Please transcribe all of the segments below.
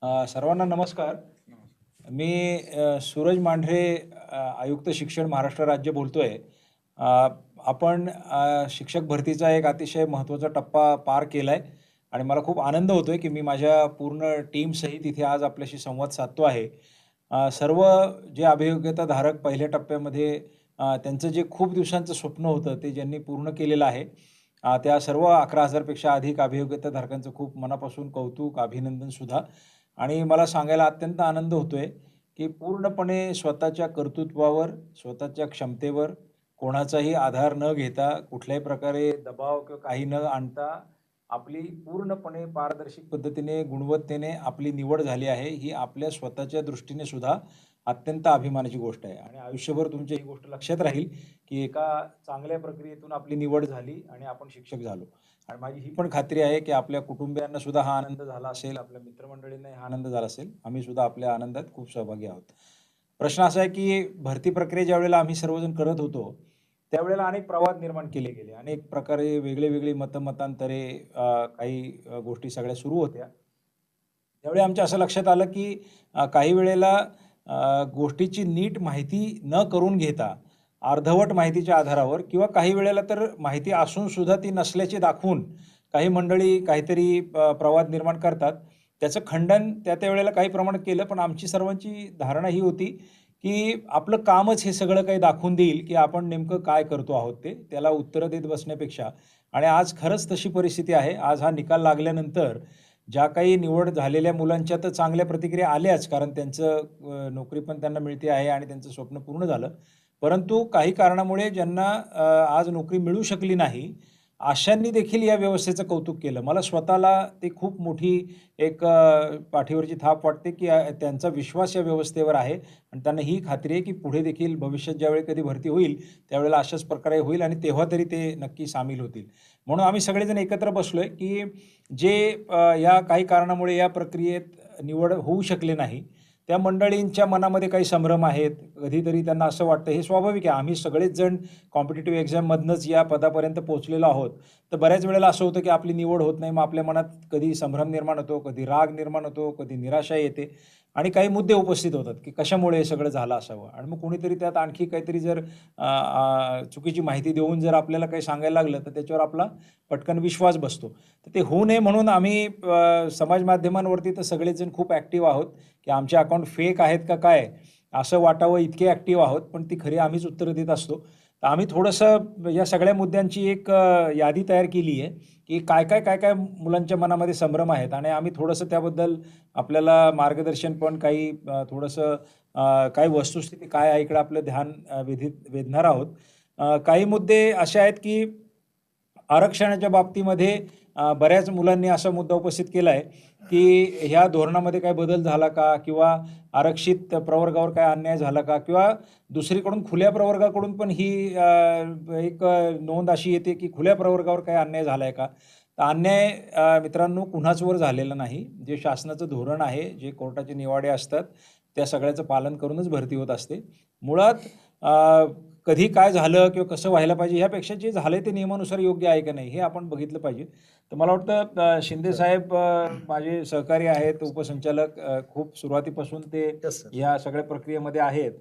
सर्वांना नमस्कार. मी सूरज मांढरे, आयुक्त शिक्षण महाराष्ट्र राज्य बोलतोय. अ, आपण शिक्षक भरतीचा एक अतिशय महत्त्वाचा टप्पा पार केलाय आणि मला खूप आनंद होतोय, की मी माझ्या पूर्ण टीमसहित इथे आज आपल्याशी संवाद साधतो आहे. सर्व जे अभियोग्यताधारक पहिल्या टप्प्यामध्ये त्यांचं जे खूप दिवसांचं स्वप्न होतं, ते ज्यांनी पूर्ण केलेलं आहे. त्या सर्व 11,000 पेक्षा अधिक अभियोग्यताधारकांचं खूप मनापासून कौतुक, अभिनंदन सुद्धा. आणि मला सांगायला अत्यंत आनंद होतोय, की पूर्णपणे स्वतःच्या कर्तृत्वावर, स्वतःच्या क्षमतेवर कोणाचाही आधार न घेता, कुठल्याही प्रकारे दबाव किंवा काही न आणता, आपली पूर्णपणे पारदर्शक पद्धतीने, गुणवत्तेने आपली निवड झाली आहे. ही आपल्या स्वतःच्या दृष्टीने सुद्धा अत्यंत अभिमानाची गोष्ट आहे आणि आयुष्यभर तुमच्या ही गोष्ट लक्षात राहील, की एका चांगल्या प्रक्रियेतून आपली निवड झाली आणि आपण शिक्षक झालो. आणि माझी ही पण खात्री आहे, की आपल्या कुटुंबियांना सुद्धा हा आनंद झाला असेल, आपल्या मित्रमंडळींनाही हा आनंद झाला असेल. आम्ही सुद्धा आपल्या आनंदात खूप सहभागी आहोत. प्रश्न असा आहे, की भरती प्रक्रिया ज्यावेळेला आम्ही सर्वजण करत होतो, त्यावेळेला अनेक प्रवाद निर्माण केले गेले. अनेक प्रकारे वेगळे-वेगळे मतांतरे, काही गोष्टी सगळ्या सुरू होत्या. त्यावेळी आमच्या असं लक्षात आलं, की काही वेळेला गोष्टीची नीट माहिती न करून घेता, अर्धवट माहितीच्या आधारावर किंवा काही वेळेला तर माहिती असून सुद्धा ती नसल्याचे दाखवून काही मंडळी काहीतरी प्रवाद निर्माण करतात. त्याचं खंडन त्या वेळेला काही प्रमाणात केलं, पण आमची सर्वांची धारणा ही होती, की आपलं कामच हे सगळं काही दाखवून देईल, की आपण नेमकं काय करतो आहोत ते. त्याला उत्तरं देत बसण्यापेक्षा आणि आज खरंच तशी परिस्थिती आहे. आज हा निकाल लागल्यानंतर ज्या काही निवड झालेल्या मुलांच्या तर चांगल्या प्रतिक्रिया आल्याच, कारण त्यांचं नोकरी पण त्यांना मिळते आहे आणि त्यांचं स्वप्न पूर्ण झालं. परंतु काही कारणामुळे ज्यांना आज नोकरी मिळू शकली नाही, अशांनी देखील या व्यवस्थेचं कौतुक केलं. मला स्वतःला ते खूप मोठी एक पाठीवरची थाप वाटते, की त्यांचा विश्वास या व्यवस्थेवर आहे आणि त्यांना ही खात्री आहे, की पुढे देखील भविष्यात ज्यावेळी कधी भरती होईल, त्यावेळेला अशाच प्रकारे होईल आणि तेव्हा तरी ते नक्की सामील होतील. म्हणून आम्ही सगळेजण एकत्र बसलोय, की जे या काही कारणामुळे या प्रक्रियेत निवड होऊ शकले नाही, त्या मंडळींच्या मनामध्ये काही संभ्रम आहेत. कधीतरी त्यांना असं वाटतं, हे स्वाभाविक आहे. आम्ही सगळेच जण कॉम्पिटिटिव्ह एक्झाममधनंच या पदापर्यंत पोहोचलेलो आहोत. तर बऱ्याच वेळेला असं होतं, की आपली निवड होत नाही. मग आपल्या मनात कधी संभ्रम निर्माण होतो, कधी राग निर्माण होतो, कधी निराशा येते आणि काही मुद्दे उपस्थित होतात, की कशामुळे हे सगळं झालं असावं आणि मग कोणीतरी त्यात आणखी काहीतरी जर चुकीची माहिती देऊन जर आपल्याला काही सांगायला लागलं, तर त्याच्यावर आपला पटकन विश्वास बसतो. तर ते होऊ नये म्हणून आम्ही समाज माध्यमांवरती तर सगळेच जण खूप ॲक्टिव्ह आहोत, की आमचे अकाउंट फेक आहेत का काय? असं वाटावं इतके ॲक्टिव्ह आहोत, पण ती खरी आम्हीच उत्तरं देत असतो. तर आम्ही थोडंसं या सगळ्या मुद्द्यांची एक यादी तयार केली आहे, की काय-काय मुलांच्या मनामध्ये संभ्रम आहेत आणि आम्ही थोडंसं त्याबद्दल आपल्याला मार्गदर्शन पण काही थोडंसं काही वस्तुस्थिती काय आहे इकडे आपलं ध्यान वेधणार आहोत. काही मुद्दे असे आहेत, की आरक्षणाच्या बाबतीमध्ये बऱ्याच मुलांनी असा मुद्दा उपस्थित केला आहे, की ह्या धोरणामध्ये काही बदल झाला का? किंवा आरक्षित प्रवर्गावर काय अन्याय झाला का? किंवा दुसरीकडून खुल्या प्रवर्गाकडून पण ही एक नोंद अशी येते, की खुल्या प्रवर्गावर काही अन्याय झाला आहे का? तर अन्याय मित्रांनो कुणाचवर झालेला नाही. जे शासनाचं धोरण आहे, जे कोर्टाचे निवाडे असतात, त्या सगळ्याचं पालन करूनच भरती होत असते. मुळात अ, कधी काय झालं किंवा कसं व्हायला पाहिजे ह्यापेक्षा जे झालंय ते नियमानुसार योग्य आहे का नाही हे आपण बघितलं पाहिजे. तर मला वाटतं शिंदे सर. साहेब माझे सहकारी आहेत, उपसंचालक खूप सुरुवातीपासून ते येस सर. ह्या सगळ्या प्रक्रियेमध्ये आहेत.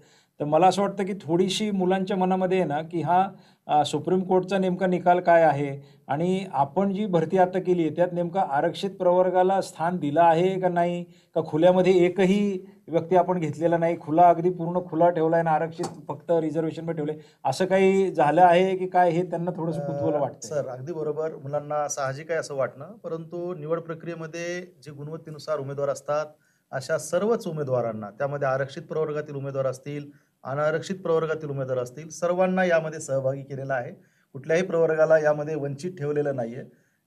तर मला असं वाटतं की थोडीशी मुलांच्या मनामध्ये आहे ना, की हा सुप्रीम कोर्टचा नेमका निकाल काय आहे आणि आपण जी भरती आता केली आहे त्यात नेमका आरक्षित प्रवर्गाला स्थान दिलं आहे का नाही? का खुल्यामध्ये एकही व्यक्ती आपण घेतलेला नाही. खुला अगदी पूर्ण खुला ठेवला आहे आणि आरक्षित फक्त रिझर्व्हेशनवर ठेवलंय. असं काही झालं आहे की काय हे त्यांना थोडंसं कुतूहल वाटतंय. सर अगदी बरोबर. मुलांना साहजिक आहे असं वाटणं. परंतु निवड प्रक्रियेमध्ये जे गुणवत्तेनुसार उमेदवार असतात, अशा सर्वच उमेदवारांना, त्यामध्ये आरक्षित प्रवर्गातील उमेदवार असतील, अनारक्षित प्रवर्गातील उमेदवार असतील, सर्वांना यामध्ये सहभागी केलेला आहे. कुठल्याही प्रवर्गाला यामध्ये वंचित ठेवलेलं नाहीये.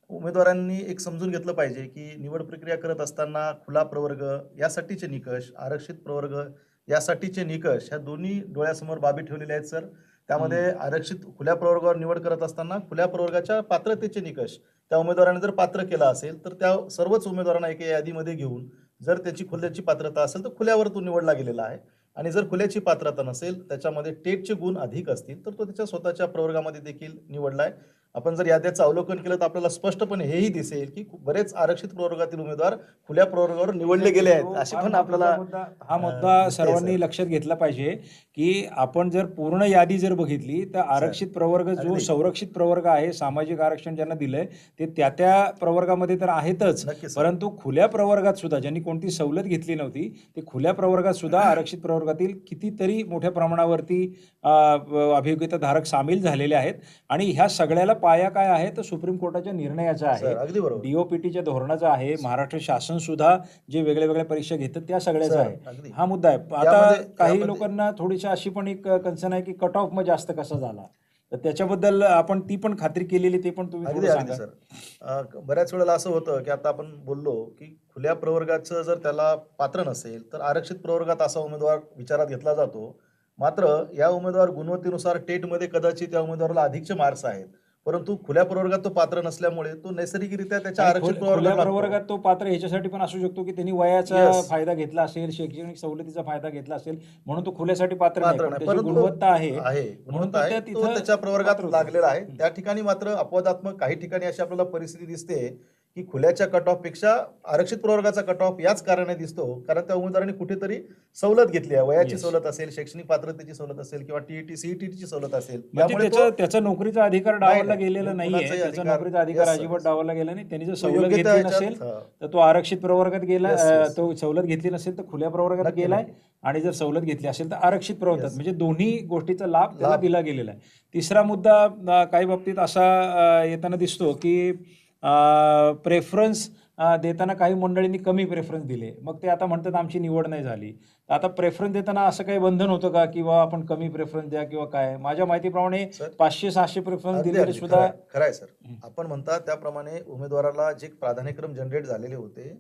उमेदवारांनी एक समजून घेतलं पाहिजे, की निवड प्रक्रिया करत असताना खुला प्रवर्ग यासाठीचे निकष, आरक्षित प्रवर्ग यासाठीचे निकष, ह्या दोन्ही डोळ्यासमोर बाबी ठेवलेल्या आहेत सर. हं. त्यामध्ये आरक्षित खुल्या प्रवर्गावर निवड करत असताना खुल्या प्रवर्गाच्या पात्रतेचे निकष त्या उमेदवाराने जर पात्र केला असेल, तर त्या सर्वच उमेदवारांना एका यादीमध्ये घेऊन जर त्याची खुल्याची पात्रता असेल, तर खुल्यावर तो निवडला गेलेला आहे आणि जर खुल्याची पात्रता नसेल, त्याच्यामध्ये टेटचे गुण अधिक असतील, तर तो त्याच्या स्वतःच्या प्रवर्गामध्ये देखील निवडला आहे. आपण जर याद्याचं अवलोकन केलं तर आपल्याला स्पष्टपणे हेही दिसेल की बरेच आरक्षित प्रवर्गातील उमेदवार खुल्या प्रवर्गावर निवडले गेले आहेत, अशी पण आपल्याला हा मुद्दा दिसतेय सर्वांनी सर. लक्षात घेतला पाहिजे की आपण जर पूर्ण यादी जर बघितली तर आरक्षित प्रवर्ग जो अगदी. संरक्षित प्रवर्ग आहे, सामाजिक आरक्षण ज्यांना दिलंय ते त्या प्रवर्गामध्ये तर आहेतच, नक्की सर. परंतु खुल्या प्रवर्गात सुद्धा ज्यांनी कोणती सवलत घेतली नव्हती ते खुल्या प्रवर्गात सुद्धा आरक्षित प्रवर्गातील कितीतरी मोठ्या प्रमाणावरती अभियोग्यताधारक सामील झालेले आहेत. आणि ह्या सगळ्याला पाया काय आहे तर सुप्रीम कोर्टाच्या निर्णयाचा आहे, सर अगदी बरोबर. डीओपीटीच्या धोरणाचा आहे, महाराष्ट्र शासन सुद्धा जे वेगळ्या वेगळ्या परीक्षा घेतात त्या सगळ्याचा सर आहे. अगदी. हा मुद्दा आहे. आता काही यामध्ये- लोकांना थोडीशी अशी पण एक कन्सर्न आहे की कट ऑफ मग जास्त कसा झाला, तर त्याच्याबद्दल आपण ती पण खात्री केलेली ते पण तुम्ही अगदी थोडं अगदी सांगा. सर. बऱ्याच वेळेला असं होतं की आता आपण बोललो की खुल्या प्रवर्गाचं जर त्याला पात्र नसेल तर आरक्षित प्रवर्गात असा उमेदवार विचारात घेतला जातो. मात्र या उमेदवार गुणवत्तेनुसार टेटमध्ये कदाचित त्या उमेदवाराला अधिकचे मार्क्स आहेत, परंतु खुल्या प्रवर्गात तो पात्र नसल्यामुळे तो नैसर्गिकरित्या त्याच्या आणि आरक्षित खुल्या प्रवर्गात लागतो. प्रवर्गात तो पात्र ह्याच्यासाठी पण असू शकतो की त्यांनी वयाचा Yes. फायदा घेतला असेल, शैक्षणिक सवलतीचा फायदा घेतला असेल, म्हणून तो खुल्यासाठी पात्र नाही, पात्र पण नाही, त्याची परंतु गुणवत्ता आहे आहे म्हणून गुणवत्ता तो आहे, त्या तो तिथं त्याच्या प्रवर्गात पात्र होतो. लागलेला आहे. त्या ठिकाणी मात्र अपवादात्मक काही ठिकाणी अशी आपल्याला परिस्थिती दिसते की खुल्याच्या कट ऑफ पेक्षा आरक्षित प्रवर्गाचा कट ऑफ याच कारणाने दिसतो कारण त्या उमेदवारांनी कुठेतरी सवलत घेतली आहे, वयाची Yes. सवलत असेल, शैक्षणिक पात्रतेची सवलत असेल किंवा टीईटी सीईटीची सवलत असेल, म्हणजे त्यामुळे त्याचा नोकरीचा अधिकार नाही, डावलला नाही. गेलेला नाहीये, कुणाचाही त्याचा अधिकार- नोकरीचा अधिकार Yes, sir. अजिबात डावलला गेला नाही. त्यांनी जर तो सवलत योग्यता घेतली याच्यात, नसेल हा. तर तो आरक्षित प्रवर्गात गेला, Yes, yes. तो सवलत घेतली नसेल तर खुल्या प्रवर्गात नक्की, गेलाय, नक्की. आणि जर सवलत घेतली असेल तर आरक्षित प्रवर्गात, Yes. म्हणजे दोन्ही गोष्टीचा लाभ त्याला लाभ. दिला गेलेला आहे. तिसरा मुद्दा काही बाबतीत असा येताना दिसतो की प्रेफरन्स देताना काही मंडळींनी कमी प्रेफरन्स दिले, मग ते आता म्हणतात आमची निवड नाही झाली. तर आता प्रेफरन्स देताना असं काही बंधन होतं का किंवा आपण कमी प्रेफरन्स द्या किंवा काय? माझ्या माहितीप्रमाणे सर 500-600 प्रेफरन्स अगदी दिलेले अगदी सुद्धा खरं आहे सर. हं. आपण म्हणता त्याप्रमाणे उमेदवाराला जे प्राधान्यक्रम जनरेट झालेले होते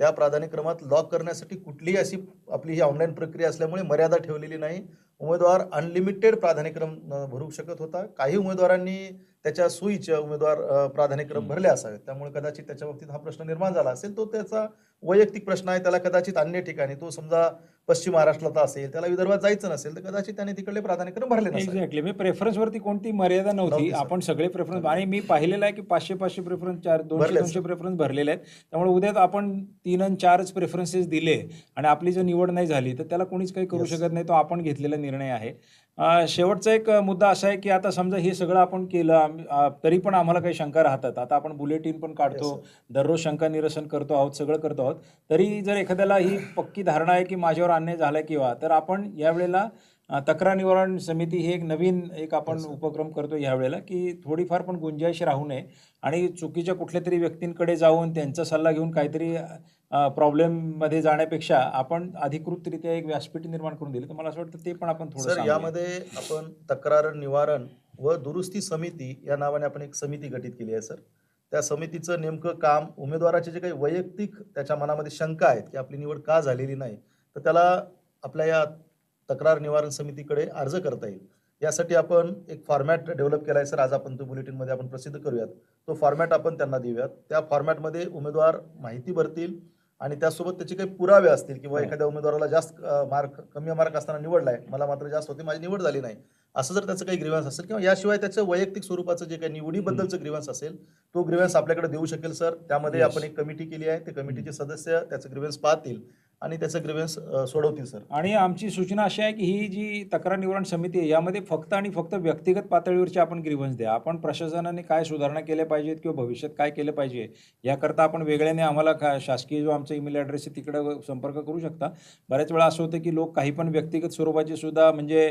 त्या प्राधान्यक्रमात लॉक करण्यासाठी कुठलीही अशी आपली ही ऑनलाईन प्रक्रिया असल्यामुळे मर्यादा ठेवलेली नाही. उमेदवार अनलिमिटेड प्राधान्यक्रम भरू शकत होता. काही उमेदवारांनी त्याच्या सोयीचे उमेदवार प्राधान्यक्रम भरले असावेत, त्यामुळे कदाचित त्याच्या बाबतीत हा प्रश्न निर्माण झाला असेल. तो त्याचा वैयक्तिक प्रश्न आहे. त्याला कदाचित अन्य ठिकाणी, तो समजा पश्चिम महाराष्ट्रात असेल, त्याला विदर्भात जायचं नसेल तर कदाचित त्याने तिकडले प्राधान्यक्रम भरले नसेल. एक्झॅक्टली. मी प्रेफरन्सवरती कोणती मर्यादा नव्हती. नव्हती, सर. आपण सगळे प्रेफरन्स, आणि मी पाहिलेलं आहे की 500-500 प्रेफरन्स, भरले, 200-200 सर. प्रेफरन्स भरलेले आहेत. त्यामुळे उद्या आपण 3 आणि 4च प्रेफरन्सेस दिले आणि आपली जर निवड नाही झाली तर त्याला कोणीच काही करू Yes. शकत नाही. तो आपण घेतलेला निर्णय आहे. शेवटचा एक मुद्दा असा आहे की आता समजा हे सगळं आपण केलं, तरी पण आम्हाला काही शंका राहतात. आता आपण बुलेटिन पण काढतो, Yes, दररोज शंका निरसन करतो आहोत, सगळं करतो आहोत. तरी जर एखाद्याला ही पक्की धारणा आहे की माझ्यावर अन्याय झाला किंवा, तर आपण यावेळेला तक्रार निवारण समिती हे एक नवीन आपण Yes, sir. उपक्रम करतो यावेळेला, की थोडीफार पण गुंजाइश राहू नये आणि चुकीच्या कुठल्या तरी व्यक्तींकडे जाऊन त्यांचा सल्ला घेऊन काहीतरी प्रॉब्लेममध्ये जाण्यापेक्षा आपण अधिकृतरित्या एक व्यासपीठ निर्माण करून दिली, तर मला असं वाटतं ते पण आपण थोडं सर सांगूया. यामध्ये आपण तक्रार निवारण व दुरुस्ती समिती या नावाने आपण एक समिती गठीत केली आहे सर. त्या समितीचं नेमकं काम उमेदवाराचे जे काही वैयक्तिक त्याच्या मनामध्ये शंका आहेत की आपली निवड का झालेली नाही, तर त्याला आपल्या या तक्रार निवारण समितीकडे अर्ज करता येईल. यासाठी आपण एक फॉर्मॅट डेव्हलप केला आहे सर. आज आपण तो बुलेटिनमध्ये आपण प्रसिद्ध करूयात. तो फॉर्मॅट आपण त्यांना देऊयात. त्या फॉर्मॅटमध्ये उमेदवार माहिती भरतील आणि त्यासोबत त्याचे काही पुरावे असतील किंवा हो. एखाद्या उमेदवाराला जास्त कमी मार्क असताना निवडलाय, मला मात्र जास्त होते, माझी निवड झाली नाही, असं जर त्याचं काही ग्रीव्हन्स असेल किंवा याशिवाय त्याचं वैयक्तिक स्वरूपाचं जे काही निवडीबद्दलचं ग्रीव्हन्स असेल तो ग्रीव्हन्स आपल्याकडे देऊ शकेल सर. त्यामध्ये Yes. आपण एक कमिटी केली आहे. ते कमिटीचे सदस्य त्याचं ग्रीव्हन्स पाहतील आणि त्याचं ग्रीव्हन्स सोडवतील सर. आणि आमची सूचना अशी आहे की ही जी तक्रार निवारण समिती आहे यामध्ये फक्त आणि फक्त व्यक्तिगत पातळीवरचे आपण ग्रीव्हन्स द्या. आपण प्रशासनाने काय सुधारणा केल्या पाहिजेत किंवा भविष्यात काय केलं पाहिजे याकरता आपण वेगळ्याने आम्हाला शासकीय जो आमचा ईमेल ॲड्रेस आहे तिकडे संपर्क करू शकता. बऱ्याच वेळा असं होतं की लोक काही पण व्यक्तिगत स्वरूपाचे सुद्धा, म्हणजे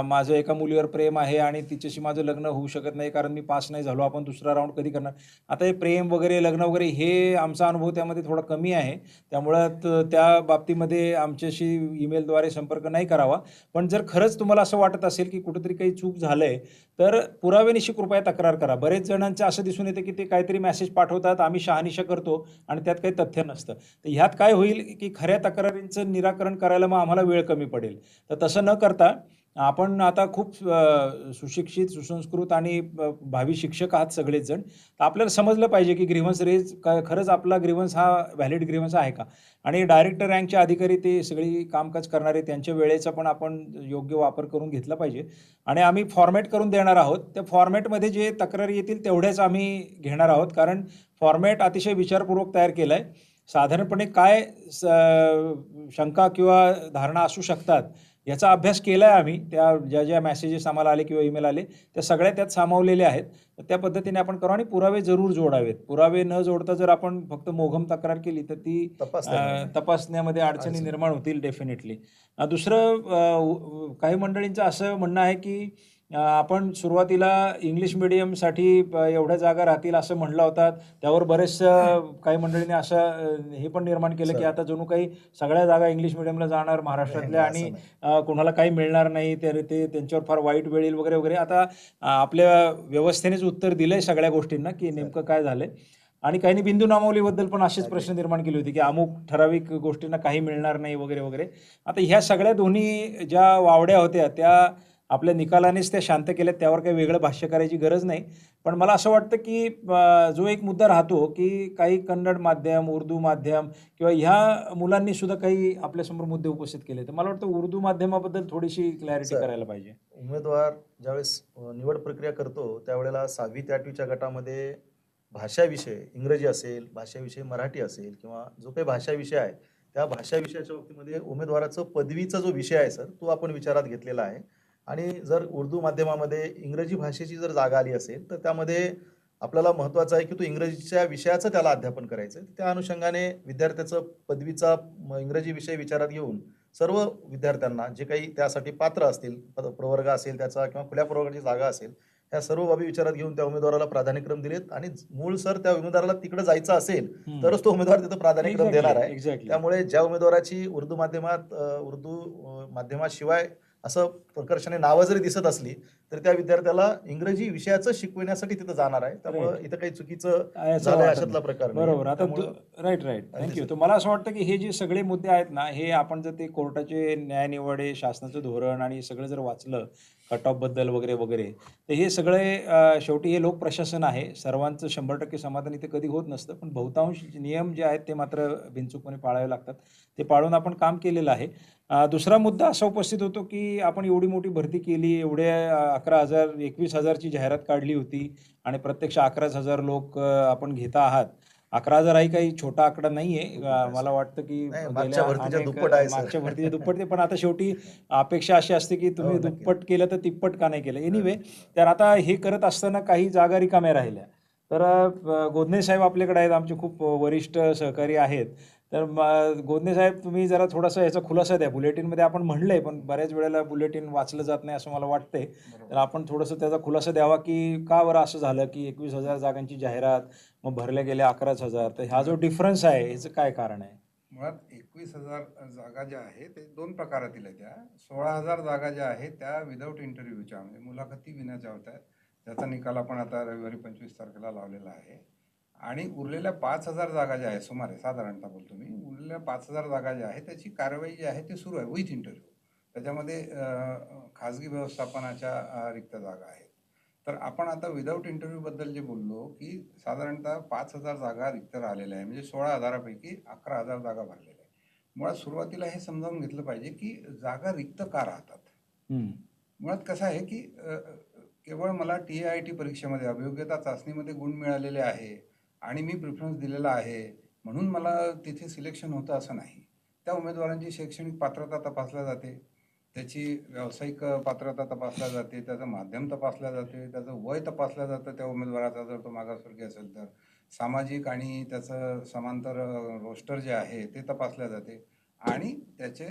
माझं एका मुलीवर प्रेम आहे आणि तिच्याशी माझं लग्न होऊ शकत नाही कारण मी पास नाही झालो, आपण दुसरा राऊंड कधी करणार. आता हे प्रेम वगैरे, लग्न वगैरे, हे आमचा अनुभव त्यामध्ये थोडा कमी आहे. त्यामुळं त्या बाबतीमध्ये आमच्याशी ईमेलद्वारे संपर्क नाही करावा. पण जर खरंच तुम्हाला असं वाटत असेल की कुठेतरी काही चूक झालंय तर पुराव्यानिशी कृपया तक्रार करा. बरेच जणांचं असं दिसून येतं की ते काहीतरी मेसेज पाठवतात, आम्ही शहानिशा करतो आणि त्यात काही तथ्य नसतं. तर ह्यात काय होईल की खऱ्या तक्रारींचं निराकरण करायला मग आम्हाला वेळ कमी पडेल. तर तसं न करता आपण आता खूप सुशिक्षित, सुसंस्कृत आणि भावी शिक्षक आहात सगळेच जण. तर आपल्याला समजलं पाहिजे की ग्रीव्हन्स रेज खरंच आपला ग्रीव्हन्स हा व्हॅलिड ग्रीव्हन्स आहे का? आणि डायरेक्टर रँकचे अधिकारी ते सगळी कामकाज करणारे त्यांच्या वेळेचा पण आपण योग्य वापर करून घेतला पाहिजे. आणि आम्ही फॉर्मॅट करून देणार आहोत. त्या फॉर्मॅटमध्ये जे तक्रारी येतील तेवढ्याच आम्ही घेणार आहोत. कारण फॉर्मॅट अतिशय विचारपूर्वक तयार केला आहे. साधारणपणे काय शंका किंवा धारणा असू शकतात याचा अभ्यास केला आहे आम्ही. त्या ज्या मेसेजेस आम्हाला आले किंवा ईमेल आले, त्या सगळ्या त्यात सामावलेल्या आहेत. तर त्या पद्धतीने आपण करू आणि पुरावे जरूर जोडावेत. पुरावे न जोडता जर आपण फक्त मोघम तक्रार केली तर ती तपासता येणार नाही. तपासण्यामध्ये अडचणी अडचणी. निर्माण होतील डेफिनेटली. दुसरं काही मंडळींचं असं म्हणणं आहे की आपण सुरुवातीला इंग्लिश मीडियमसाठी एवढ्या जागा राहतील असं म्हणलं होतं. त्यावर बरेचसं काही मंडळींनी असं हे पण निर्माण केलं की सर. आता जणू काही सगळ्या जागा इंग्लिश मीडियमला जाणार महाराष्ट्रातल्या नाही, आणि असं नाही. कोणाला काही मिळणार नाही, तर ते त्यांच्यावर फार वाईट वेळ येईल वगैरे, वगैरे. आता आपल्या व्यवस्थेनेच उत्तर दिलंय सगळ्या गोष्टींना की सर. नेमकं काय झालंय. आणि काहींनी बिंदू नामावलीबद्दल पण असेच अगदी. प्रश्न निर्माण केले होते की अमुक ठराविक गोष्टींना काही मिळणार नाही वगैरे, वगैरे. आता ह्या सगळ्या दोन्ही ज्या वावड्या होत्या त्या आपल्या निकालानेच त्या शांत केल्यात. त्यावर काही वेगळं भाष्य करायची गरज नाही. पण मला असं वाटतं की जो एक मुद्दा राहतो की काही कन्नड माध्यम, उर्दू माध्यम किंवा ह्या मुलांनी सुद्धा काही आपल्यासमोर मुद्दे उपस्थित केले. तर मला वाटतं उर्दू माध्यमाबद्दल थोडीशी क्लॅरिटी सर, करायला पाहिजे. उमेदवार ज्यावेळेस निवड प्रक्रिया करतो त्यावेळेला 6वी ते 8वीच्या गटामध्ये भाषा विषय इंग्रजी असेल, भाषा विषय मराठी असेल किंवा जो काही भाषा विषय आहे, त्या भाषा विषयाच्या बाबतीमध्ये उमेदवाराचं पदवीचा जो विषय आहे सर, तो आपण विचारात घेतलेला आहे. आणि जर उर्दू माध्यमामध्ये इंग्रजी भाषेची जर जागा आली असेल, तर त्यामध्ये आपल्याला महत्त्वाचं आहे की तो इंग्रजीच्या विषयाचं त्याला अध्यापन करायचं आहे. त्या अनुषंगाने विद्यार्थ्याचं पदवीचा इंग्रजी विषय विचारात घेऊन सर्व विद्यार्थ्यांना जे काही त्यासाठी पात्र असतील, प्रवर्ग असेल त्याचा किंवा खुल्या प्रवर्गाची जागा असेल, ह्या सर्व बाबी विचारात घेऊन त्या उमेदवाराला प्राधान्यक्रम दिलेत आणि मूळ सर त्या उमेदवाराला तिकडे जायचं असेल, तरच तो उमेदवार तिथं प्राधान्यक्रम देणार आहे. एक्झॅक्टली. त्यामुळे ज्या उमेदवाराची उर्दू माध्यमात उर्दू माध्यमाशिवाय असं प्रकर्षाने नावं जरी दिसत असली, तर त्या विद्यार्थ्याला इंग्रजी विषयाचं शिकवण्यासाठी तिथं जाणार आहे. त्यामुळं इथं काही चुकीचं याचं झालंय वाटत अशातला नाही. प्रकार नाही. बरोबर. आता त्यामुळं राईट, राईट. अगदी थँक यू. सर. तर मला असं वाटतं की हे जे सगळे मुद्दे आहेत ना, हे आपण जर ते कोर्टाचे न्यायनिवाडे, शासनाचं धोरण आणि सगळं जर वाचलं, कट ऑफबद्दल वगैरे, वगैरे, तर हे सगळे शेवटी हे लोकप्रशासन आहे. सर्वांचं 100% समाधान इथे कधी होत नसतं. पण बहुतांश नियम जे आहेत ते मात्र बिनचूकपणे पाळावे लागतात. ते पाळून आपण काम केलेलं आहे. दुसरा मुद्दा असा उपस्थित होतो की आपण एवढी मोठी भरती केली, एवढ्या 11,000 21,000ची जाहिरात काढली होती आणि प्रत्यक्ष 11,000 लोक आपण घेता आहात. 11,000 ही काही छोटा आकडा नाहीये. दुप्पट आहे मला सर. वाटतं की नाही, गेल्या मागच्या भरतीच्या अनेक दुप्पट आहे सर. मागच्या भरतीच्या दुप्पट ते. पण आता शेवटी अपेक्षा अशी असते की हो, तुम्ही नक्कीच. दुप्पट केलं तर तिप्पट का नाही केलं. एनिवे, अगदी. तर आता हे करत असताना काही जागा रिकाम्या राहिल्या. तर गोदने साहेब आपल्याकडे आहेत, आमचे खूप वरिष्ठ सहकारी आहेत. तर गोदने साहेब, तुम्ही जरा थोडासा याचा खुलासा द्या. बुलेटिनमध्ये आपण म्हणलंय, पण बऱ्याच वेळेला बुलेटिन वाचलं जात नाही असं मला वाटतंय. तर आपण थोडंसं त्याचा खुलासा द्यावा की का बरं असं झालं की 21,000 जागांची जाहिरात, मग भरल्या गेल्या 11,000. तर हा जो डिफरन्स आहे ह्याचं काय कारण आहे? मुळात 21,000 जागा ज्या आहेत ते 2 प्रकारातील आहेत. त्या 16,000 जागा ज्या आहेत त्या विदाऊट इंटरव्ह्यूच्या म्हणजे मुलाखती विनाच्या होत्या. त्याचा निकाल आपण आता रविवारी 25 तारखेला लावलेला आहे. आणि उरलेल्या 5,000 जागा ज्या आहेत, सुमारे साधारणतः बोलतो मी, उरलेल्या 5,000 जागा ज्या आहेत त्याची कारवाई जी आहे ती सुरू आहे विथ इंटरव्ह्यू. त्याच्यामध्ये खाजगी व्यवस्थापनाच्या रिक्त जागा आहेत. तर आपण आता विदाऊट इंटरव्ह्यूबद्दल जे बोललो की साधारणतः 5,000 जागा रिक्त राहिलेल्या आहे, म्हणजे 16,000पैकी 11,000 जागा भरलेल्या आहे. मुळात सुरुवातीला हे समजावून घेतलं पाहिजे की जागा रिक्त का राहतात. मुळात कसं आहे की केवळ मला TIT परीक्षेमध्ये अभियोग्यता चाचणीमध्ये गुण मिळालेले आहे आणि मी प्रिफरन्स दिलेला आहे म्हणून मला तिथे सिलेक्शन होतं असं नाही. त्या उमेदवारांची शैक्षणिक पात्रता तपासल्या जाते, त्याची व्यावसायिक पात्रता तपासल्या जाते, त्याचं माध्यम तपासल्या जाते, त्याचं वय तपासलं जातं त्या उमेदवाराचा जर तो मागासवर्गीय असेल तर, सामाजिक आणि त्याचं समांतर रोस्टर जे आहे ते तपासल्या जाते आणि त्याचे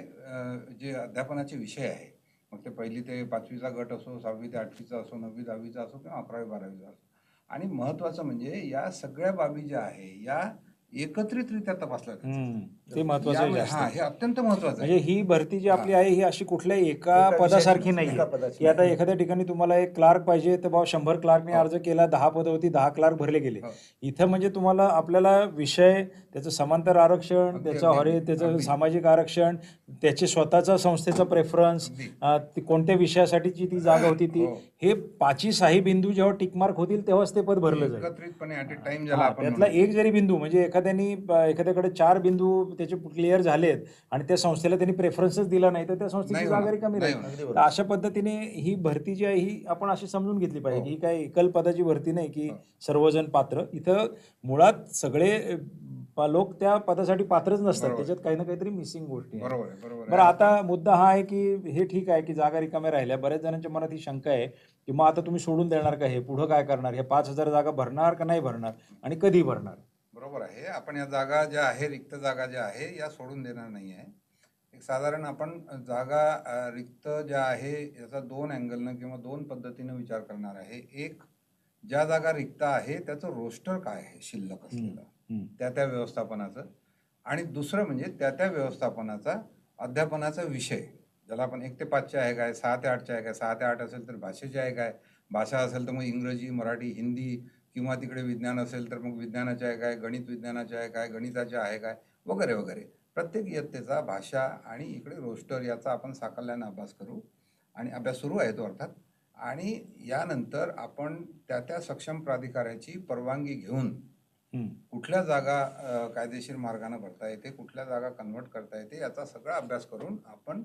जे अध्यापनाचे विषय आहे, मग ते 1ली ते 5वीचा गट असो, 6वी ते 8वीचा असो, 9वी 10वीचा असो किंवा 11वी 12वीचा असो. आणि महत्त्वाचं म्हणजे या सगळ्या बाबी ज्या आहे या एकत्रितरित्या तपासल्या जातात. ते महत्वाचं आहे जास्त. हा, हे अत्यंत महत्वाचं म्हणजे आहे. ही भरती जी आपली आहे ही अशी कुठल्याही एका एका पदासारखी विषयाची- नाही एका पदाची की आता एखाद्या ठिकाणी तुम्हाला एक क्लार्क पाहिजे तर बाबा 100 क्लार्कने अर्ज केला, 10 पदं होती, 10 क्लार्क भरले गेले. हो. इथं म्हणजे तुम्हाला आपल्याला विषय, त्याचं समांतर आरक्षण, अगदी, त्याचं अगदी, त्याचं अगदी. सामाजिक आरक्षण, त्याचे स्वतःचा संस्थेचा प्रेफरन्स, अगदी. कोणत्या विषयासाठीची ती जागा होती ती, हो. हे 5ही बिंदू जेव्हा टिकमार्क होतील तेव्हाच ते पद भरलं जाईल. एकत्रितपणे ऍट अ टाइम ज्याला हा, आपण त्यातला म्हणतो. एक जरी बिंदू म्हणजे एखाद्याकडे 4 बिंदू त्याचे क्लिअर झालेत आणि त्या संस्थेला त्यांनी प्रेफरन्सच दिला नाही तर त्या संस्थेची नाही जागा होणार, रिकामी नाही राहील. होणार. अगदी तर बरोबर. अशा पद्धतीने ही भरती जी आहे ही आपण अशी समजून घेतली पाहिजे हो. की ही काय एकल पदाची भरती नाही की हो. सर्वजण पात्र. इथं मुळात सगळे लोक त्या पदासाठी पात्रच नसतात, बरोबर. त्याच्यात काही ना काहीतरी मिसिंग गोष्टी आहेत. बरोबर आहे, बरोबर आहे. बरं, आता मुद्दा हा आहे की हे ठीक आहे की जागा रिकाम्या राहिल्या, बऱ्याच जणांच्या मनात ही शंका आहे की मग आता तुम्ही सोडून देणार का, हे पुढं काय करणार, हे 5,000 जागा भरणार का नाही भरणार आणि कधी भरणार? बरोबर आहे. आपण या जागा ज्या आहे, रिक्त जागा ज्या आहे या सोडून देणार नाही आहे. एक साधारण आपण जागा रिक्त ज्या आहे याचा 2 अँगलनं किंवा 2 पद्धतीनं विचार करणार आहे. एक, ज्या जागा रिक्त आहे त्याचं रोस्टर काय आहे शिल्लक असलेलं, त्या व्यवस्थापनाचं. आणि दुसरं म्हणजे त्या व्यवस्थापनाचा अध्यापनाचा विषय, ज्याला आपण 1 ते 5 आहे काय, 6 ते 8 आहे काय, 6 ते 8 असेल तर भाषेचे आहे काय, भाषा असेल तर मग इंग्रजी, मराठी, हिंदी, किंवा तिकडे विज्ञान असेल तर मग विज्ञानाचे आहे काय, गणित विज्ञानाचे आहे काय, गणिताचे आहे काय, वगैरे वगैरे. प्रत्येक इयत्तेचा भाषा आणि इकडे रोस्टर याचा आपण साकल्यानं अभ्यास करू आणि अभ्यास सुरू आहे तो अर्थात. आणि यानंतर आपण त्या सक्षम प्राधिकाऱ्याची परवानगी घेऊन कुठल्या जागा कायदेशीर मार्गाने भरता येते, कुठल्या जागा कन्व्हर्ट करता येते याचा सगळा अभ्यास करून आपण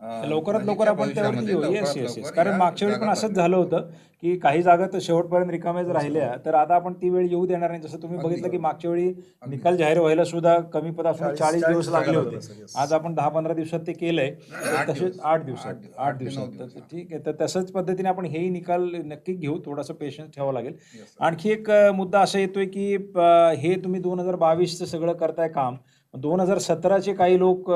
लवकरात लवकर नजीकच्या आपण त्यावरती भविष्यामध्ये येऊ. येस लवकरात येस येस. लवकर कारण या मागच्या वेळी पण जागा असंच भरल्या. झालं होतं की काही जागा तर शेवटपर्यंत रिकाम्याच राहिल्या, तर आता आपण ती वेळ येऊ देणार नाही. जसं तुम्ही अगदी. बघितलं की मागच्या वेळी अगदी. निकाल जाहीर व्हायला सुद्धा कमी पद असून 40 दिवस लागले लागलं होते. असेल, yes. आज आपण 10-15 दिवसात ते केलंय. आठ तसेच दिवस. 8 दिवसात, 8 8 ते 9 दिवसात. दिवस, तर हा. ठीक आहे, तर तसंच पद्धतीने आपण हेही निकाल नक्की घेऊ. थोडासा पेशन्स ठेवावा लागेल. Yes, sir. आणखी एक मुद्दा असा येतोय की हे तुम्ही 2022चं सगळं करताय काम, 2017चे काही लोक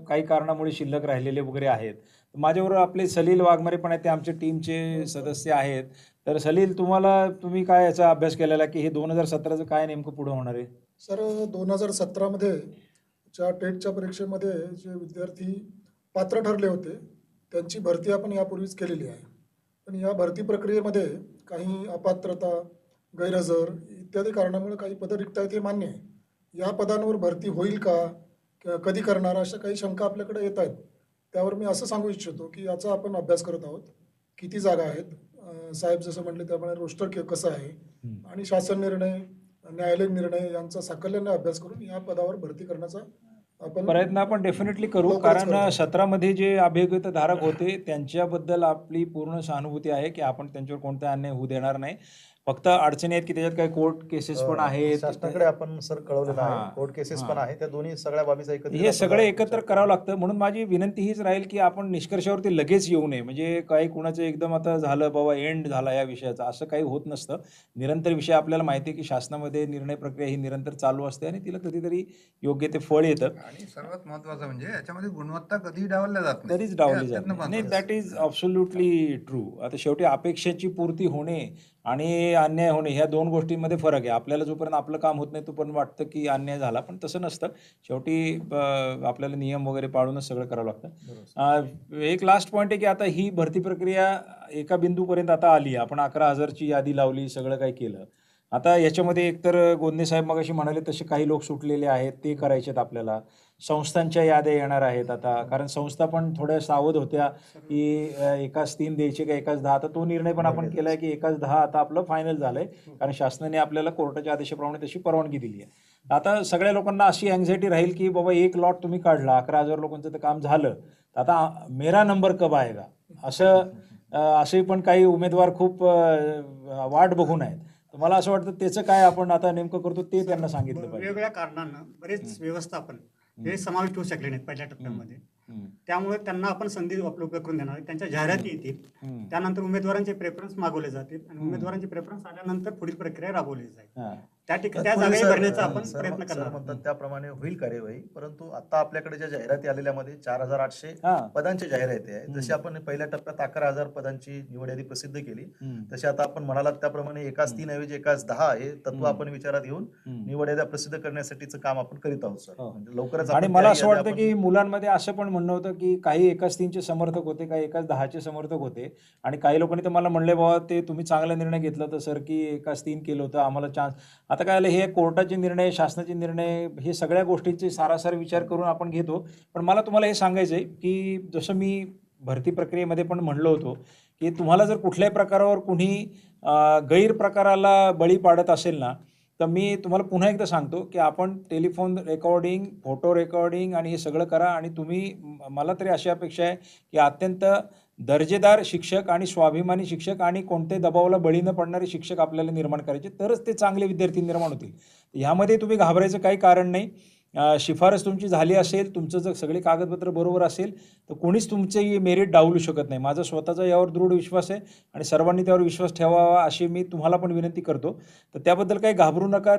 काही कारणामुळे शिल्लक राहिलेले वगैरे आहेत. माझ्याबरोबर आपले सलील वाघमारे पण आहेत, ते आमच्या टीमचे सदस्य आहेत. तर सलील, तुम्ही काय याचा अभ्यास केलेला की हे 2017चं काय नेमकं पुढं होणार आहे? सर, 2017मध्ये ज्या टेटच्या परीक्षेमध्ये जे विद्यार्थी पात्र ठरले होते त्यांची भरती आपण यापूर्वीच केलेली आहे. पण या भरती प्रक्रियेमध्ये काही अपात्रता, गैरहजर इत्यादी कारणामुळे काही पदं रिक्त आहेत हे मान्य आहे. या पदांवर भरती होईल का, कधी करणार, अशा काही शंका आपल्याकडे येत आहेत. त्यावर मी असं सांगू इच्छितो की याचा आपण अभ्यास करत आहोत. किती जागा आहेत, साहेब जसं म्हटले त्याप्रमाणे रोस्टर कसं आहे आणि शासन निर्णय, न्यायालयीन निर्णय यांचा साकल्याने अभ्यास करून या पदावर भरती करण्याचा आपण प्रयत्न आपण डेफिनेटली करू. लवकरच कारण करू. 17मध्ये जे अभियोग्यताधारक होते त्यांच्याबद्दल आपली पूर्ण सहानुभूती आहे की आपण त्यांच्यावर कोणता अन्याय होऊ देणार नाही. फक्त अडचणी आहेत की त्याच्यात काही कोर्ट केसेस पण आहेत. शासनाकडे आपण सर कळवलेलं हां, आहे, कोर्ट केसेस हां. पण आहे, त्या दोन्ही सगळ्या बाबीचा एकत्रित हे आपण सगळे विचार एकत्र करू. करावं लागतं. म्हणून माझी विनंती हीच राहील की आपण निष्कर्षावरती लगेच येऊ नये. म्हणजे काही कुणाचं एकदम आता झालं बाबा एंड झाला या विषयाचा, असं काही होत नसतं. निरंतर विषय आपल्याला माहिती आहे की शासनामध्ये निर्णय प्रक्रिया ही निरंतर चालू असते आणि तिला कधीतरी योग्य ते फळ येतं. आणि सर्वात महत्वाचं म्हणजे याच्यामध्ये गुणवत्ता कधीही डावलल्या जात नाही. कधीच डावली हे जात अत्यंत नाही. महत्त्वाचं दॅट इज अब्सोल्युटली ट्रू. आता शेवटी अपेक्षेची पूर्ती होणे आणि अन्याय होणे ह्या 2 गोष्टींमध्ये फरक आहे. आपल्याला जोपर्यंत आपलं काम होत नाही तोपर्यंत वाटतं की अन्याय झाला, पण तसं नसतं. शेवटी आपल्याला नियम वगैरे पाळूनच सगळं करावं लागतं. एक लास्ट पॉईंट आहे की आता ही भरती प्रक्रिया एका बिंदूपर्यंत आता आली. आपण 11,000ची यादी लावली, सगळं काही केलं. आता याच्यामध्ये एकतर गोंदे साहेब मगाशी म्हणाले तसे काही लोक सुटलेले आहेत, ते करायचे आहेत आपल्याला. संस्थांच्या याद्या येणार आहेत आता, कारण संस्था पण थोड्या सावध होत्या की एकाच 3 द्यायचे का एकाच 10. आता तो निर्णय पण आपण केलाय की एकाच 10 आता आपलं फायनल झालंय, कारण शासनाने आपल्याला कोर्टाच्या आदेशाप्रमाणे तशी परवानगी दिली आहे. आता सगळ्या लोकांना अशी अँझायटी राहील की बाबा एक लॉट तुम्ही काढला, 11,000 लोकांचं तर काम झालं, तर आता मेरा नंबर कब आएगा, असे पण काही उमेदवार खूप वाट बघून आहेत. तर मला असं वाटतं त्याचं काय आपण आता नेमकं करतो ते त्यांना सांगितलं पाहिजे. वेगवेगळ्या कारणांना बरेच व्यवस्थापन हे समाविष्ट होऊ शकले नाहीत पहिल्या टप्प्यामध्ये. त्यामुळे त्यांना आपण संधी उपलब्ध करून देणार. त्यांच्या जाहिराती येतील, त्यानंतर उमेदवारांचे प्रेफरन्स मागवले जातील आणि उमेदवारांचे प्रेफरन्स आल्यानंतर पुढील प्रक्रिया राबवली जाईल. त्या तत्पूर्वी जागाही सर, भरण्याचा आपण सर प्रयत्न सर करणार म्हणतात आहोत. त्याप्रमाणे होईल कार्यवाही, परंतु आता आपल्याकडे ज्या जाहिराती आलेल्यामध्ये 4,800 हा. पदांची जाहिराती आहे. जशी आपण पहिल्या टप्प्यात 11,000 पदांची निवड यादी प्रसिद्ध केली, तशी आता आपण म्हणालात त्याप्रमाणे एकाच 3 ऐवजी एकाच 10 हे तत्व आपण विचारात घेऊन निवड याद्या प्रसिद्ध करण्यासाठीचं काम आपण करीत आहोत सर. हो. म्हणजे लवकरच आणि आपण मला त्या असं याद्या वाटतं आपण- की मुलांमध्ये असं पण म्हणणं होतं की काही एकाच 3चे समर्थक होते, काही एकाच 10चे समर्थक होते आणि काही लोकांनी तर मला म्हणले, बाबा ते तुम्ही चांगला निर्णय घेतला तर सर, की एकाच 3 केलं होतं, आम्हाला चान्स. आता काय झालं, हे कोर्टाचे निर्णय, शासनाचे निर्णय, हे सगळ्या गोष्टींचे सारासार विचार करून आपण घेतो. पण मला तुम्हाला हे सांगायचं आहे की जसं मी भरती प्रक्रियेमध्ये पण म्हणलो होतो की तुम्हाला जर कुठल्याही प्रकारावर कुणी गैरप्रकाराला बळी पाडत असेल ना, तर मी तुम्हाला पुन्हा एकदा सांगतो की आपण टेलिफोन रेकॉर्डिंग, फोटो रेकॉर्डिंग आणि हे सगळं करा. आणि तुम्ही मला तरी अशी अपेक्षा आहे की अत्यंत दर्जेदार शिक्षक आणि स्वाभिमानी शिक्षक आणि कोणत्याही दबावाला बळी न पडणारे शिक्षक आपल्याला निर्माण करायचे, तरच ते चांगले विद्यार्थी निर्माण होतील. ह्यामध्ये तुम्ही घाबरायचं काही कारण नाही. शिफारस तुमची झाली असेल, तुमचं जर सगळे कागदपत्र बरोबर असेल, तर कोणीच तुमचे मेरिट डावलू शकत नाही. माझा स्वतःचा यावर दृढ विश्वास आहे आणि सर्वांनी त्यावर विश्वास ठेवावा अशी मी तुम्हाला पण विनंती करतो. तर त्याबद्दल काही घाबरू नका.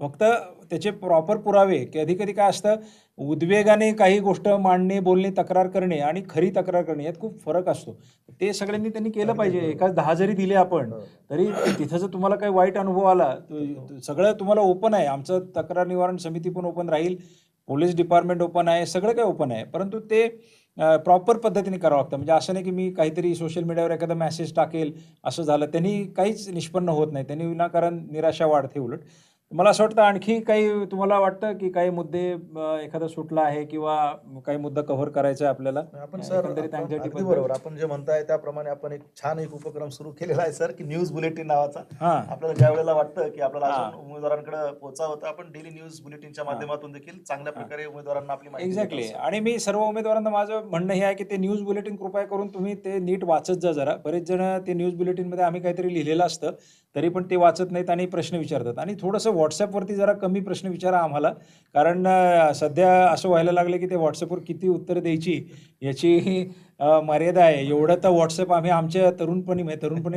फक्त त्याचे प्रॉपर पुरावे, की कधी काय असतं, उद्वेगाने काही गोष्ट मांडणे, बोलणे, तक्रार करणे आणि खरी तक्रार करणे यात खूप फरक असतो. ते सगळ्यांनी त्यांनी केलं पाहिजे. एकाच 10 जरी दिले आपण, तरी तिथं जर तुम्हाला काही वाईट अनुभव आला, सगळं तुम्हाला ओपन आहे. आमचं तक्रार निवारण समिती पण ओपन राहील, पोलीस डिपार्टमेंट ओपन आहे, सगळं काही ओपन आहे. परंतु ते प्रॉपर पद्धतीने करावं लागतं. म्हणजे असं नाही की मी काहीतरी सोशल मीडियावर एखादा मेसेज टाकेल, असं झालं, त्यांनी काहीच निष्पन्न होत नाही. त्यांनी विनाकारण निराशा वाढते. उलट मला असं वाटतं आणखी काही तुम्हाला वाटतं की काही मुद्दे एखादा सुटला आहे किंवा काही मुद्दा कव्हर करायचा आहे आपल्याला आपण सर, एकंदरीत आपण anxiety अगदी बद्दल? बरोबर, आपण जे म्हणताय त्याप्रमाणे आपण एक छान उपक्रम सुरू केलेला आहे सर, की न्यूज बुलेटिन नावाचा. हां. आपल्याला ज्या वेळेला वाटतं की आपल्याला हां. अजून उमेदवारांकडे पोहोचावं होतं, आपण डेली न्यूज बुलेटिनच्या माध्यमातून देखील चांगल्या प्रकारे उमेदवारांना आपली माहिती देत एक्झॅक्टली. आहोत, सर. आणि मी सर्व उमेदवारांना माझं म्हणणं हे आहे की ते न्यूज बुलेटिन कृपया करून तुम्ही ते नीट वाचत जा जरा. बरेच जण ते न्यूज बुलेटिनमध्ये आम्ही काहीतरी लिहिलेलं असतं, तरी पण ते वाचत नाहीत आणि प्रश्न विचारतात. आणि थोडंसं व्हॉट्सॲपवरती जरा कमी प्रश्न विचारा आम्हाला, कारण सध्या असं व्हायला लागलं की ते व्हॉट्सॲपवर किती उत्तरं द्यायची याची मर्यादा आहे. एवढं तर व्हॉट्सॲप आम्ही आमच्या तरुणपणी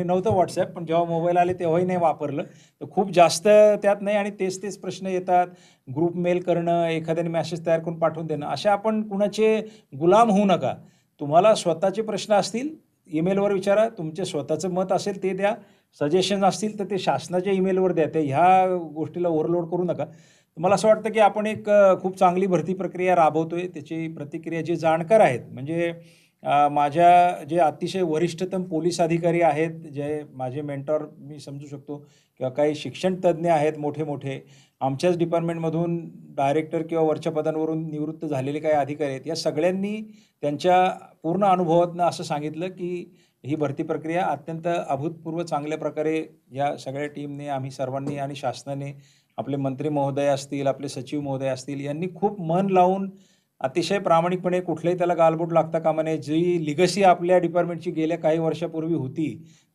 नव्हतं व्हॉट्सॲप, पण जेव्हा मोबाईल आले तेव्हाही नाही वापरलं. तर खूप जास्त त्यात नाही आणि तेच प्रश्न येतात. ग्रुप मेल करणं, एखाद्याने मेसेज तयार करून पाठवून देणं, असे आपण कुणाचे गुलाम होऊ नका. तुम्हाला स्वतःचे प्रश्न असतील, ईमेलवर विचारा. तुमचे स्वतःचं मत असेल ते द्या. सजेशन असतील तर ते शासनाच्या ईमेलवर द्या. ते ह्या गोष्टीला ओव्हरलोड करू नका. मला असं वाटतं की आपण एक खूप चांगली भरती प्रक्रिया राबवतोय. त्याची प्रतिक्रिया जे जाणकार आहेत, म्हणजे माझ्या जे अतिशय वरिष्ठतम पोलीस अधिकारी आहेत, जे माझे मेंटॉर मी समजू शकतो, किंवा काही शिक्षण तज्ज्ञ आहेत मोठे, आमच्याच डिपार्टमेंटमधून डायरेक्टर किंवा वरच्या पदांवरून निवृत्त झालेले काही अधिकारी आहेत, या सगळ्यांनी त्यांच्या पूर्ण अनुभवातनं असं सांगितलं की ही भरती प्रक्रिया अत्यंत अभूतपूर्व चांगल्या प्रकारे या सगळ्या टीमने, आम्ही सर्वांनी आणि शासनाने, आपले मंत्री महोदय असतील, आपले सचिव महोदय असतील, यांनी खूप मन लावून अतिशय प्रामाणिकपणे, कुठलंही त्याला गालबोट लागता कामा नये, जी लिगसी आपल्या डिपार्टमेंटची गेल्या काही वर्षापूर्वी होती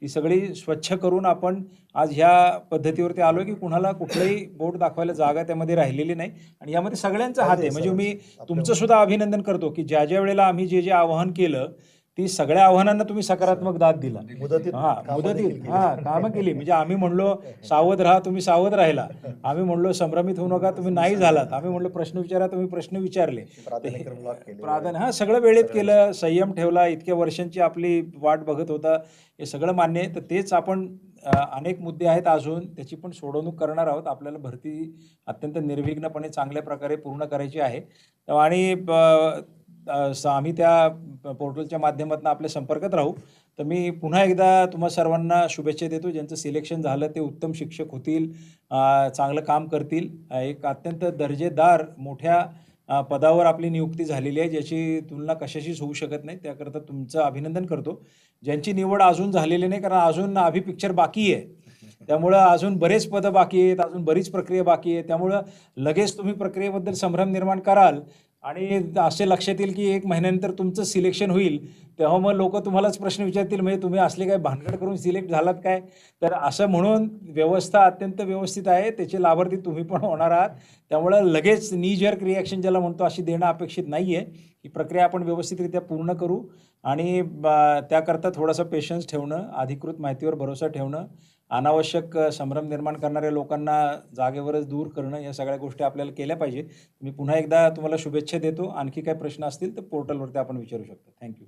ती सगळी स्वच्छ करून आपण आज ह्या पद्धतीवरती आलो की कुणाला कुठलंही बोट दाखवायला जागा त्यामध्ये राहिलेली नाही. आणि यामध्ये सगळ्यांचा हात आहे. म्हणजे मी तुमचं सुद्धा अभिनंदन करतो की ज्या वेळेला आम्ही जे आवाहन केलं, ती सगळ्या आव्हानांना तुम्ही सकारात्मक दाद दिला. मुदतीत कामं देखील केली. कामं केली. म्हणजे आम्ही म्हणलो सावध राहा, तुम्ही सावध राहिला. आम्ही म्हणलो संभ्रमित होऊ नका, तुम्ही नाही झालात. आम्ही म्हणलो प्रश्न विचारा, तुम्ही प्रश्न विचारले. प्राधान्यक्रम लॉक केले. प्राधान्य सगळं वेळेत केलं, संयम ठेवला, इतक्या वर्षांची आपली वाट बघत होता, हे सगळं मान्य आहे. तर तेच आपण अनेक मुद्दे आहेत अजून, त्याची पण सोडवणूक करणार आहोत. आपल्याला भरती अत्यंत निर्विघ्नपणे चांगल्या प्रकारे पूर्ण करायची आहे. आणि आम्ही त्या पोर्टलच्या माध्यमातून आपल्या संपर्कात राहू. तर मी पुन्हा एकदा तुम्हा सर्वांना शुभेच्छा देतो. ज्यांचं सिलेक्शन झालं ते उत्तम शिक्षक होतील, चांगलं काम करतील. एक अत्यंत दर्जेदार मोठ्या पदावर आपली नियुक्ती झालेली आहे, ज्याची तुलना कशाशीच होऊ शकत नाही. त्याकरता तुमचं अभिनंदन करतो. ज्यांची निवड अजून झालेली नाही, कारण अजून अभि पिक्चर बाकी आहे, त्यामुळं अजून बरेच पदं बाकी आहेत, अजून बरीच प्रक्रिया बाकी आहे. त्यामुळं लगेच तुम्ही प्रक्रियेबद्दल संभ्रम निर्माण कराल आणि असे लक्षात येईल की 1 महिन्यानंतर तुमचं सिलेक्शन होईल, तेव्हा मग लोक तुम्हालाच प्रश्न विचारतील, म्हणजे तुम्ही असले काय भानगड करून सिलेक्ट झालात काय. तर असं म्हणून व्यवस्था अत्यंत व्यवस्थित आहे, त्याचे लाभार्थी तुम्ही पण होणार आहात. त्यामुळं लगेच नी जर्क रिॲक्शन ज्याला म्हणतो अशी देणं अपेक्षित नाही आहे. ही प्रक्रिया आपण व्यवस्थितरित्या पूर्ण करू आणि त्याकरता थोडासा पेशन्स ठेवणं, अधिकृत माहितीवर भरोसा ठेवणं अनावश्यक संभ्रम निर्माण करणाऱ्या लोकांना जागेवरच दूर करणं, या सगळ्या गोष्टी आपल्याला केल्या पाहिजे. मी पुन्हा एकदा तुम्हाला शुभेच्छा देतो. आणखी काही प्रश्न असतील तर पोर्टलवरती आपण विचारू शकतो. थँक्यू.